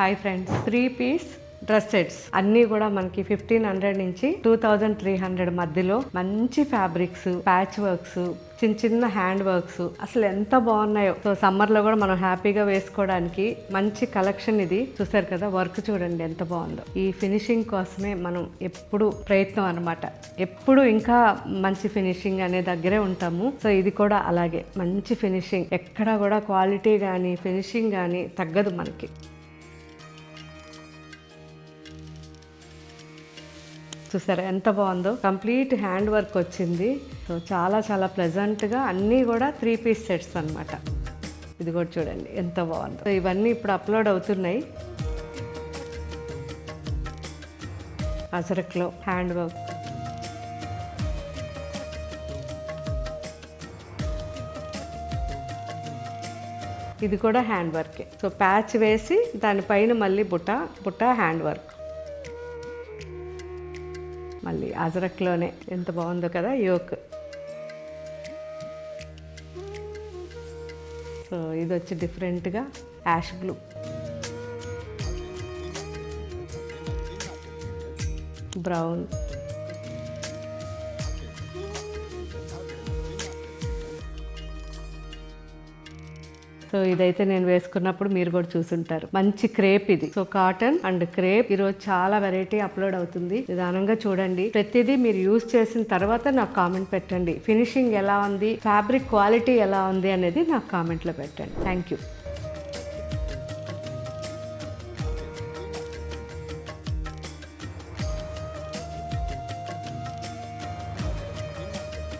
Hi friends, 3 piece dress sets అన్నీ కూడా మనకి 1500 నుంచి 2300 మధ్యలో మంచి ఫ్యాబ్రిక్స్, ప్యాచ్ వర్క్స్, చిన్న చిన్న హ్యాండ్ వర్క్స్ అసలు ఎంత బాగున్నాయో. సో సమ్మర్ లో కూడా మనం హ్యాపీగా వేసుకోవడానికి మంచి కలెక్షన్ ఇది. చూసారు కదా, వర్క్ చూడండి ఎంత బాగుందో. ఈ ఫినిషింగ్ కోసమే మనం ఎప్పుడు ప్రయత్నం అన్నమాట, ఎప్పుడు ఇంకా మంచి ఫినిషింగ్ అనే దగ్గరే ఉంటాము. సో ఇది కూడా అలాగే మంచి ఫినిషింగ్, ఎక్కడ కూడా క్వాలిటీ కానీ ఫినిషింగ్ కానీ తగ్గదు మనకి. చూసారా ఎంత బాగుందో, కంప్లీట్ హ్యాండ్ వర్క్ వచ్చింది. సో చాలా చాలా ప్లెజెంట్గా అన్నీ కూడా 3 పీస్ సెట్స్ అనమాట. ఇది కూడా చూడండి ఎంత బాగుందో. సో ఇవన్నీ ఇప్పుడు అప్లోడ్ అవుతున్నాయి. అజరక్లో హ్యాండ్ వర్క్, ఇది కూడా హ్యాండ్ వర్కే. సో ప్యాచ్ వేసి దానిపైన మళ్ళీ బుట్ట హ్యాండ్ వర్క్, మళ్ళీ అజరక్లోనే ఎంత బాగుందో కదా యోక్. సో ఇది వచ్చి డిఫరెంట్గా యాష్ బ్లూ, బ్రౌన్, సో ఇదైతే నేను వేసుకున్నప్పుడు మీరు కూడా చూసుంటారు. మంచి క్రేప్ ఇది. సో కాటన్ అండ్ క్రేప్ ఈరోజు చాలా వెరైటీ అప్లోడ్ అవుతుంది. నిదానంగా చూడండి. ప్రతిదీ మీరు యూజ్ చేసిన తర్వాత నాకు కామెంట్ పెట్టండి. ఫినిషింగ్ ఎలా ఉంది, ఫ్యాబ్రిక్ క్వాలిటీ ఎలా ఉంది అనేది నాకు కామెంట్లో పెట్టండి. Thank you.